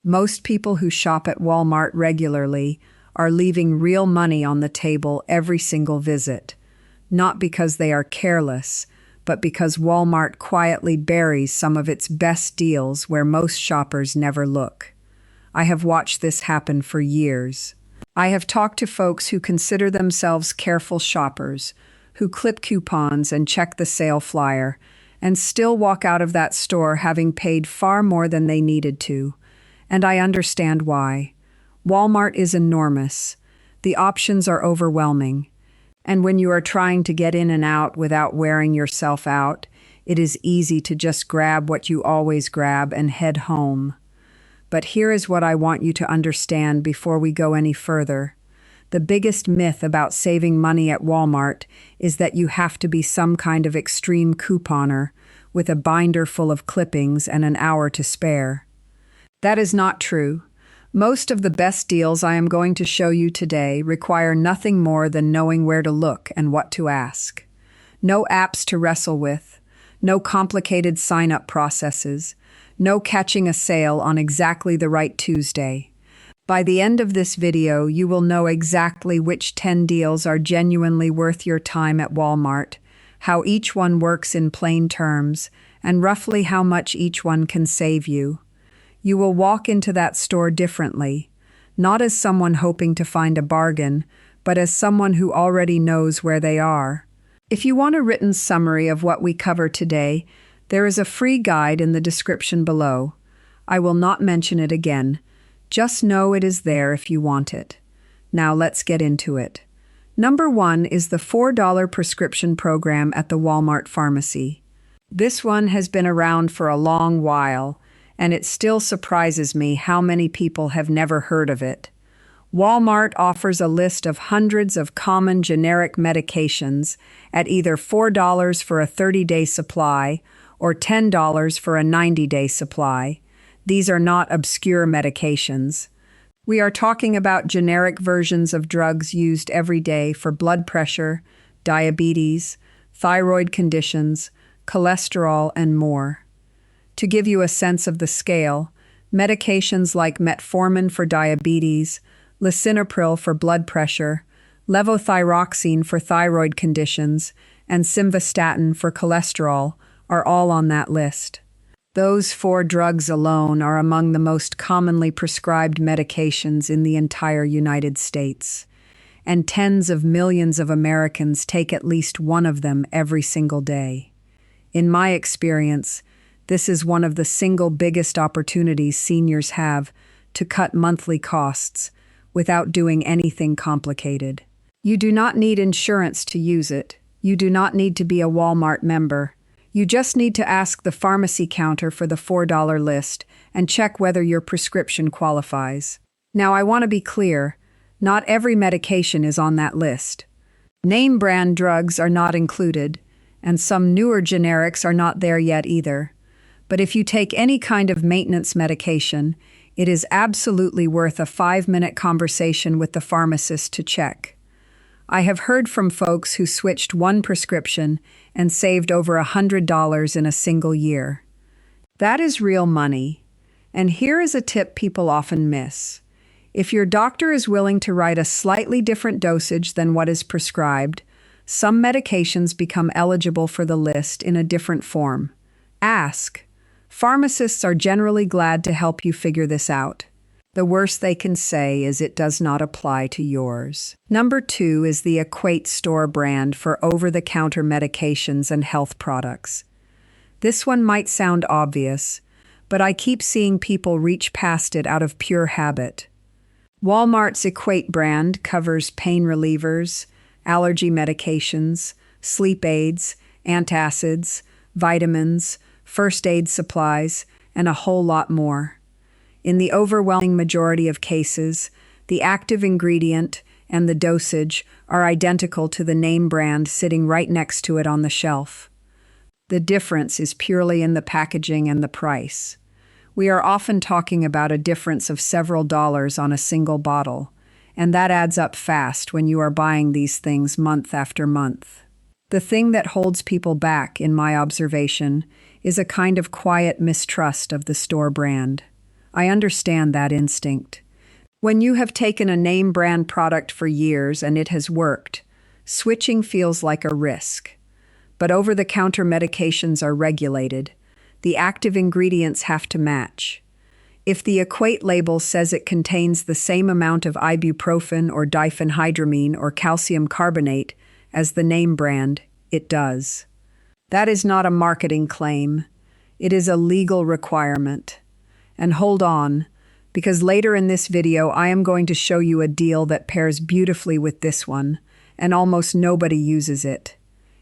Most people who shop at Walmart regularly are leaving real money on the table every single visit, not because they are careless, but because Walmart quietly buries some of its best deals where most shoppers never look. I have watched this happen for years. I have talked to folks who consider themselves careful shoppers, who clip coupons and check the sale flyer, and still walk out of that store having paid far more than they needed to. And I understand why. Walmart is enormous. The options are overwhelming. And when you are trying to get in and out without wearing yourself out, it is easy to just grab what you always grab and head home. But here is what I want you to understand before we go any further. The biggest myth about saving money at Walmart is that you have to be some kind of extreme couponer with a binder full of clippings and an hour to spare. That is not true. Most of the best deals I am going to show you today require nothing more than knowing where to look and what to ask. No apps to wrestle with, no complicated sign-up processes, no catching a sale on exactly the right Tuesday. By the end of this video, you will know exactly which 10 deals are genuinely worth your time at Walmart, how each one works in plain terms, and roughly how much each one can save you. You will walk into that store differently, not as someone hoping to find a bargain, but as someone who already knows where they are. If you want a written summary of what we cover today, there is a free guide in the description below. I will not mention it again. Just know it is there if you want it. Now let's get into it. Number 1 is the $4 prescription program at the Walmart pharmacy. This one has been around for a long while, and it still surprises me how many people have never heard of it. Walmart offers a list of hundreds of common generic medications at either $4 for a 30-day supply or $10 for a 90-day supply. These are not obscure medications. We are talking about generic versions of drugs used every day for blood pressure, diabetes, thyroid conditions, cholesterol, and more. To give you a sense of the scale, medications like metformin for diabetes, lisinopril for blood pressure, levothyroxine for thyroid conditions, and simvastatin for cholesterol are all on that list. Those 4 drugs alone are among the most commonly prescribed medications in the entire United States, and tens of millions of Americans take at least one of them every single day. In my experience, this is one of the single biggest opportunities seniors have to cut monthly costs without doing anything complicated. You do not need insurance to use it. You do not need to be a Walmart member. You just need to ask the pharmacy counter for the $4 list and check whether your prescription qualifies. Now, I want to be clear, not every medication is on that list. Name brand drugs are not included, and some newer generics are not there yet either. But if you take any kind of maintenance medication, it is absolutely worth a 5-minute conversation with the pharmacist to check. I have heard from folks who switched one prescription and saved over $100 in a single year. That is real money. And here is a tip people often miss. If your doctor is willing to write a slightly different dosage than what is prescribed, some medications become eligible for the list in a different form. Ask. Pharmacists are generally glad to help you figure this out. The worst they can say is it does not apply to yours. Number 2 is the Equate store brand for over-the-counter medications and health products. This one might sound obvious, but I keep seeing people reach past it out of pure habit. Walmart's Equate brand covers pain relievers, allergy medications, sleep aids, antacids, vitamins, first aid supplies, and a whole lot more. In the overwhelming majority of cases, the active ingredient and the dosage are identical to the name brand sitting right next to it on the shelf. The difference is purely in the packaging and the price. We are often talking about a difference of several dollars on a single bottle, and that adds up fast when you are buying these things month after month. The thing that holds people back, in my observation, is a kind of quiet mistrust of the store brand. I understand that instinct. When you have taken a name brand product for years and it has worked, switching feels like a risk. But over-the-counter medications are regulated. The active ingredients have to match. If the equate label says it contains the same amount of ibuprofen or diphenhydramine or calcium carbonate as the name brand, it does. That is not a marketing claim. It is a legal requirement. And hold on, because later in this video I am going to show you a deal that pairs beautifully with this one, and almost nobody uses it.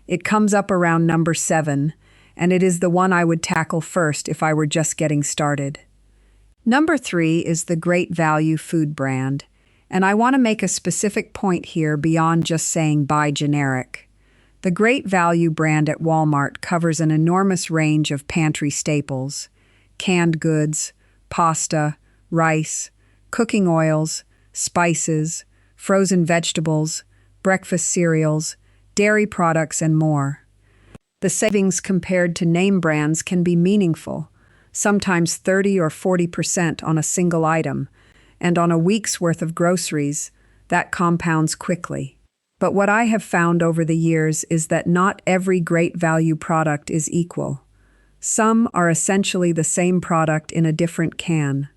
It comes up around number 7, and it is the one I would tackle first if I were just getting started. Number 3 is the Great Value food brand, and I want to make a specific point here beyond just saying buy generic. The Great Value brand at Walmart covers an enormous range of pantry staples: canned goods, pasta, rice, cooking oils, spices, frozen vegetables, breakfast cereals, dairy products, and more. The savings compared to name brands can be meaningful, sometimes 30 or 40% on a single item, and on a week's worth of groceries, that compounds quickly. But what I have found over the years is that not every Great Value product is equal. Some are essentially the same product in a different can.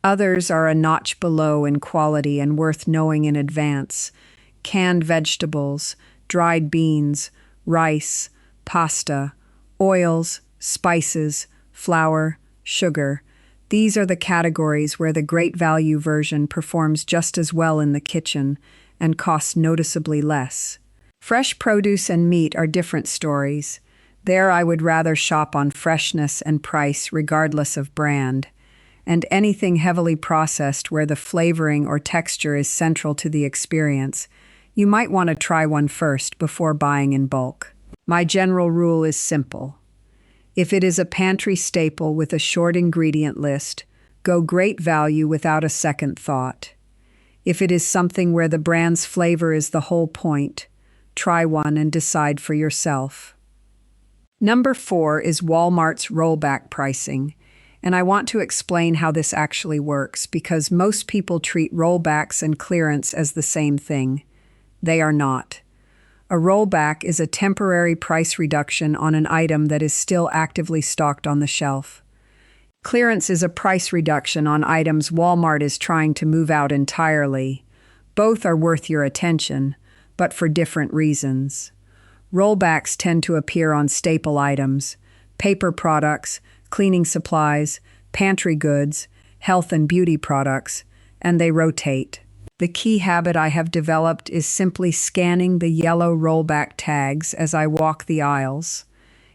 Others are a notch below in quality and worth knowing in advance. Canned vegetables, dried beans, rice, pasta, oils, spices, flour, sugar. These are the categories where the Great Value version performs just as well in the kitchen and costs noticeably less. Fresh produce and meat are different stories. There I would rather shop on freshness and price regardless of brand. And anything heavily processed where the flavoring or texture is central to the experience, you might want to try one first before buying in bulk. My general rule is simple. If it is a pantry staple with a short ingredient list, go Great Value without a second thought. If it is something where the brand's flavor is the whole point, try one and decide for yourself. Number 4 is Walmart's rollback pricing. And I want to explain how this actually works because most people treat rollbacks and clearance as the same thing. They are not. A rollback is a temporary price reduction on an item that is still actively stocked on the shelf. Clearance is a price reduction on items Walmart is trying to move out entirely. Both are worth your attention, but for different reasons. Rollbacks tend to appear on staple items, paper products, cleaning supplies, pantry goods, health and beauty products, and they rotate. The key habit I have developed is simply scanning the yellow rollback tags as I walk the aisles.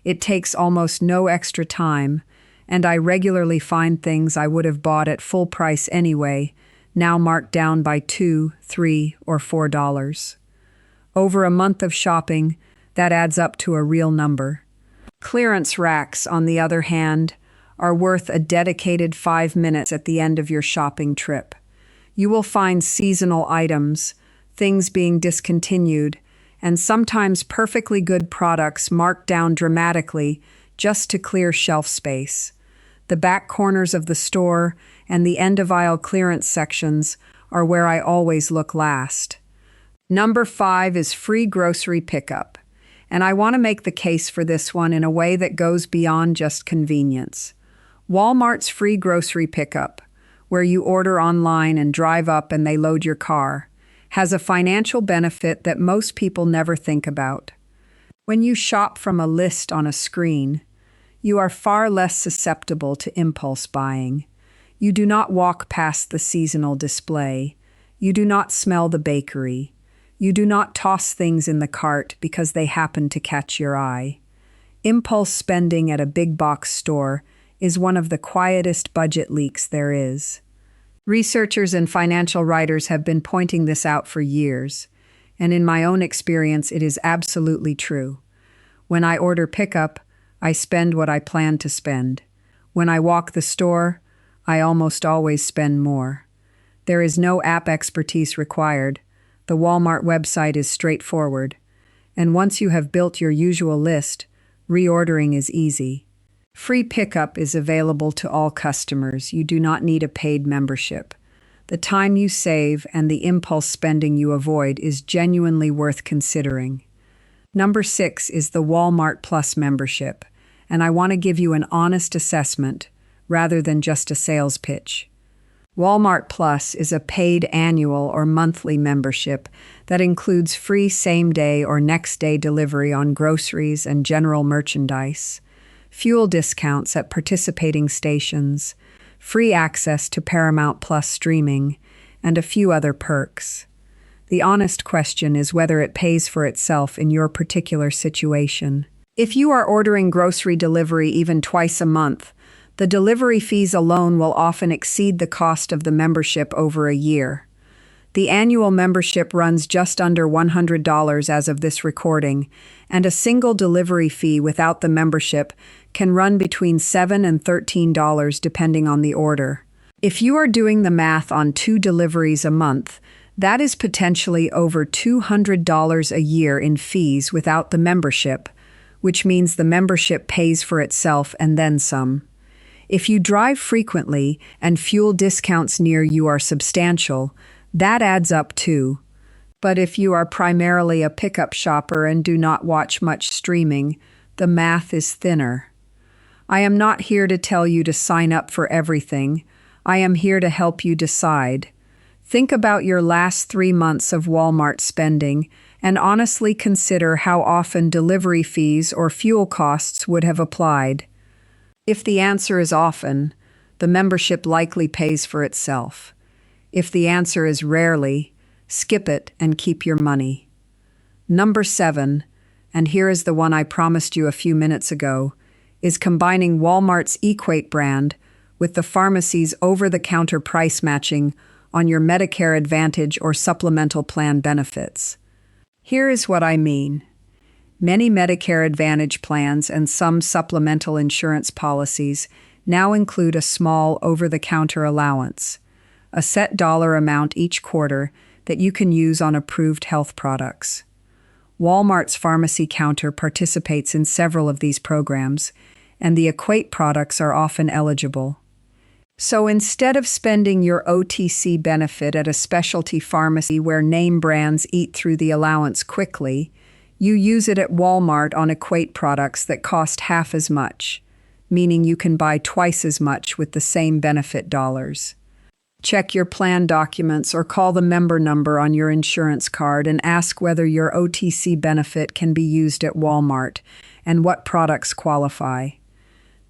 It takes almost no extra time, and I regularly find things I would have bought at full price anyway, now marked down by $2, $3, or $4. Over a month of shopping, that adds up to a real number. Clearance racks, on the other hand, are worth a dedicated 5 minutes at the end of your shopping trip. You will find seasonal items, things being discontinued, and sometimes perfectly good products marked down dramatically just to clear shelf space. The back corners of the store and the end-of-aisle clearance sections are where I always look last. Number 5 is free grocery pickup. And I want to make the case for this one in a way that goes beyond just convenience. Walmart's free grocery pickup, where you order online and drive up and they load your car, has a financial benefit that most people never think about. When you shop from a list on a screen, you are far less susceptible to impulse buying. You do not walk past the seasonal display. You do not smell the bakery. You do not toss things in the cart because they happen to catch your eye. Impulse spending at a big box store is one of the quietest budget leaks there is. Researchers and financial writers have been pointing this out for years, and in my own experience it is absolutely true. When I order pickup, I spend what I plan to spend. When I walk the store, I almost always spend more. There is no app expertise required. The Walmart website is straightforward, and once you have built your usual list, reordering is easy. Free pickup is available to all customers. You do not need a paid membership. The time you save and the impulse spending you avoid is genuinely worth considering. Number 6 is the Walmart Plus membership, and I want to give you an honest assessment rather than just a sales pitch. Walmart Plus is a paid annual or monthly membership that includes free same-day or next-day delivery on groceries and general merchandise, fuel discounts at participating stations, free access to Paramount Plus streaming, and a few other perks. The honest question is whether it pays for itself in your particular situation. If you are ordering grocery delivery even twice a month, the delivery fees alone will often exceed the cost of the membership over a year. The annual membership runs just under $100 as of this recording, and a single delivery fee without the membership can run between $7 and $13 depending on the order. If you are doing the math on 2 deliveries a month, that is potentially over $200 a year in fees without the membership, which means the membership pays for itself and then some. If you drive frequently and fuel discounts near you are substantial, that adds up too. But if you are primarily a pickup shopper and do not watch much streaming, the math is thinner. I am not here to tell you to sign up for everything. I am here to help you decide. Think about your last 3 months of Walmart spending and honestly consider how often delivery fees or fuel costs would have applied. If the answer is often, the membership likely pays for itself. If the answer is rarely, skip it and keep your money. Number 7, and here is the one I promised you a few minutes ago, is combining Walmart's Equate brand with the pharmacy's over-the-counter price matching on your Medicare Advantage or supplemental plan benefits. Here is what I mean. Many Medicare Advantage plans and some supplemental insurance policies now include a small over-the-counter allowance, a set dollar amount each quarter that you can use on approved health products. Walmart's pharmacy counter participates in several of these programs, and the Equate products are often eligible. So instead of spending your OTC benefit at a specialty pharmacy where name brands eat through the allowance quickly, you use it at Walmart on Equate products that cost half as much, meaning you can buy twice as much with the same benefit dollars. Check your plan documents or call the member number on your insurance card and ask whether your OTC benefit can be used at Walmart and what products qualify.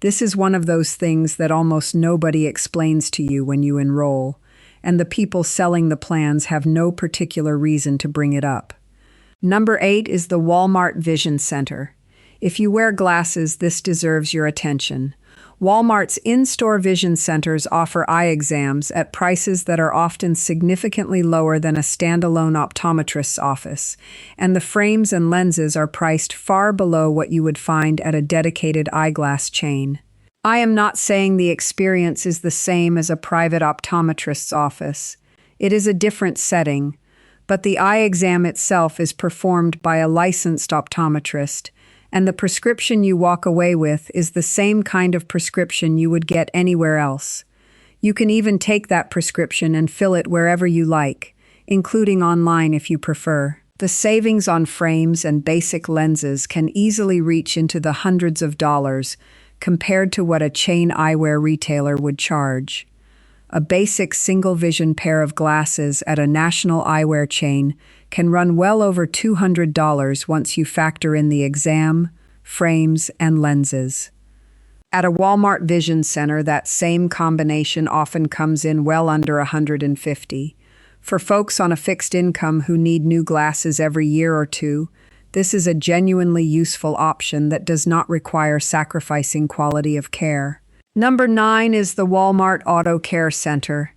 This is one of those things that almost nobody explains to you when you enroll, and the people selling the plans have no particular reason to bring it up. Number 8 is the Walmart Vision Center. If you wear glasses, this deserves your attention. Walmart's in-store vision centers offer eye exams at prices that are often significantly lower than a standalone optometrist's office, and the frames and lenses are priced far below what you would find at a dedicated eyeglass chain. I am not saying the experience is the same as a private optometrist's office. It is a different setting, but the eye exam itself is performed by a licensed optometrist, and the prescription you walk away with is the same kind of prescription you would get anywhere else. You can even take that prescription and fill it wherever you like, including online if you prefer. The savings on frames and basic lenses can easily reach into the hundreds of dollars compared to what a chain eyewear retailer would charge. A basic single-vision pair of glasses at a national eyewear chain can run well over $200 once you factor in the exam, frames, and lenses. At a Walmart Vision Center, that same combination often comes in well under $150. For folks on a fixed income who need new glasses every year or two, this is a genuinely useful option that does not require sacrificing quality of care. Number 9 is the Walmart Auto Care Center.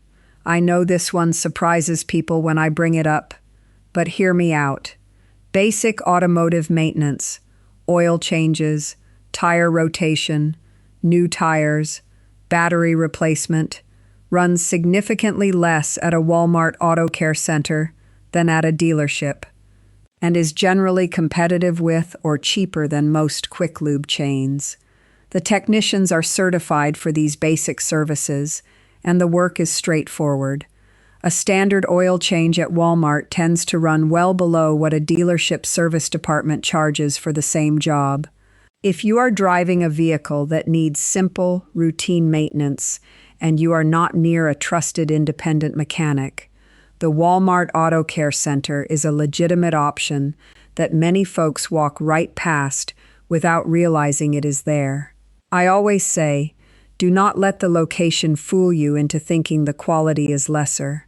I know this one surprises people when I bring it up, but hear me out. Basic automotive maintenance, oil changes, tire rotation, new tires, battery replacement, runs significantly less at a Walmart Auto Care Center than at a dealership, and is generally competitive with or cheaper than most quick lube chains. The technicians are certified for these basic services, and the work is straightforward. A standard oil change at Walmart tends to run well below what a dealership service department charges for the same job. If you are driving a vehicle that needs simple, routine maintenance, and you are not near a trusted independent mechanic, the Walmart Auto Care Center is a legitimate option that many folks walk right past without realizing it is there. I always say, do not let the location fool you into thinking the quality is lesser.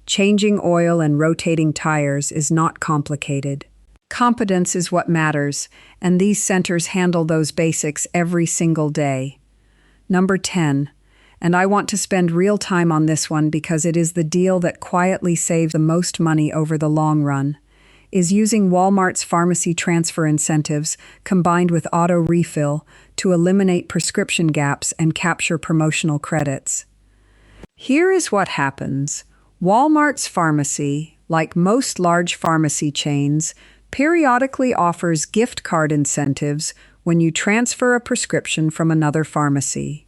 Changing oil and rotating tires is not complicated. Competence is what matters, and these centers handle those basics every single day. Number 10, and I want to spend real time on this one because it is the deal that quietly saves the most money over the long run, is using Walmart's pharmacy transfer incentives combined with auto refill to eliminate prescription gaps and capture promotional credits. Here is what happens. Walmart's pharmacy, like most large pharmacy chains, periodically offers gift card incentives when you transfer a prescription from another pharmacy.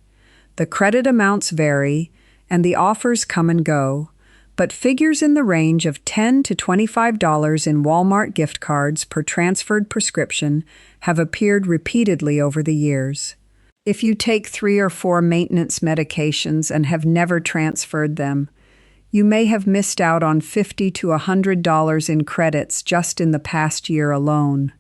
The credit amounts vary, and the offers come and go, but figures in the range of $10 to $25 in Walmart gift cards per transferred prescription have appeared repeatedly over the years. If you take 3 or 4 maintenance medications and have never transferred them, you may have missed out on $50 to $100 in credits just in the past year alone.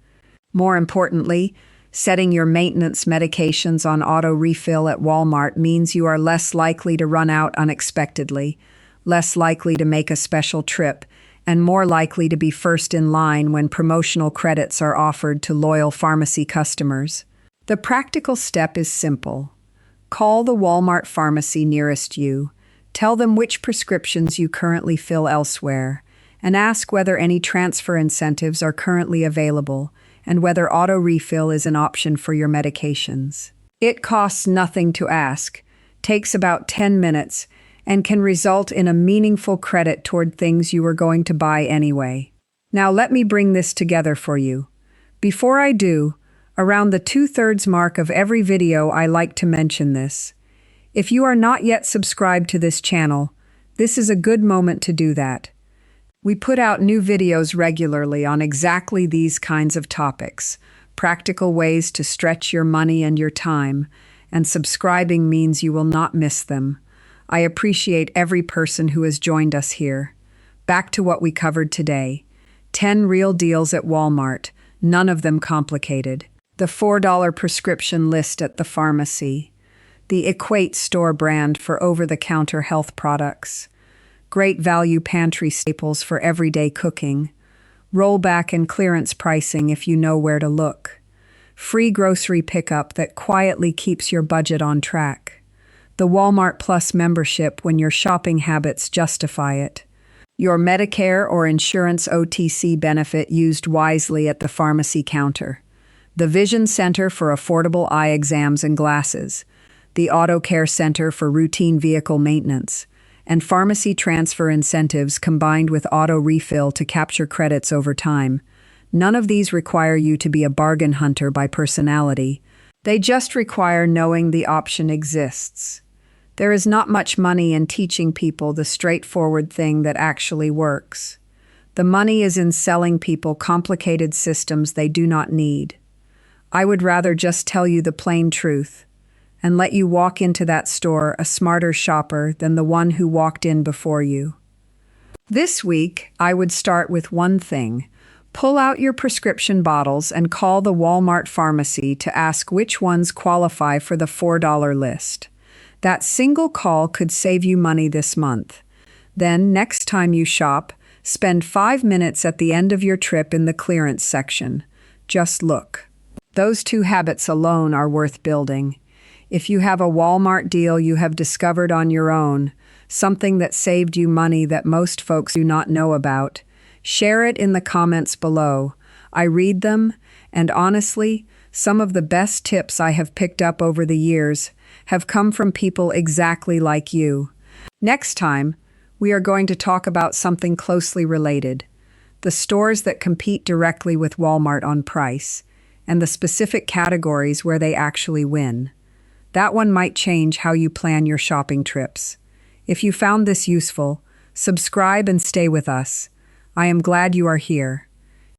More importantly, setting your maintenance medications on auto refill at Walmart means you are less likely to run out unexpectedly, less likely to make a special trip, and more likely to be first in line when promotional credits are offered to loyal pharmacy customers. The practical step is simple. Call the Walmart pharmacy nearest you. Tell them which prescriptions you currently fill elsewhere, and ask whether any transfer incentives are currently available and whether auto refill is an option for your medications. It costs nothing to ask, takes about 10 minutes, and can result in a meaningful credit toward things you were going to buy anyway. Now let me bring this together for you. Before I do, around the 2/3 mark of every video I like to mention this. If you are not yet subscribed to this channel, this is a good moment to do that. We put out new videos regularly on exactly these kinds of topics, practical ways to stretch your money and your time, and subscribing means you will not miss them. I appreciate every person who has joined us here. Back to what we covered today. 10 real deals at Walmart, none of them complicated. The $4 prescription list at the pharmacy. The Equate store brand for over-the-counter health products. Great value pantry staples for everyday cooking. Rollback and clearance pricing if you know where to look. Free grocery pickup that quietly keeps your budget on track. The Walmart Plus membership when your shopping habits justify it. Your Medicare or insurance OTC benefit used wisely at the pharmacy counter. The Vision Center for affordable eye exams and glasses. The Auto Care Center for routine vehicle maintenance, and pharmacy transfer incentives combined with auto refill to capture credits over time. None of these require you to be a bargain hunter by personality. They just require knowing the option exists. There is not much money in teaching people the straightforward thing that actually works. The money is in selling people complicated systems they do not need. I would rather just tell you the plain truth and let you walk into that store a smarter shopper than the one who walked in before you. This week, I would start with one thing. Pull out your prescription bottles and call the Walmart pharmacy to ask which ones qualify for the $4 list. That single call could save you money this month. Then, next time you shop, spend 5 minutes at the end of your trip in the clearance section. Just look. Those 2 habits alone are worth building. If you have a Walmart deal you have discovered on your own, something that saved you money that most folks do not know about, share it in the comments below. I read them, and honestly, some of the best tips I have picked up over the years have come from people exactly like you. Next time, we are going to talk about something closely related: the stores that compete directly with Walmart on price. and the specific categories where they actually win. That one might change how you plan your shopping trips. If you found this useful, subscribe and stay with us. I am glad you are here.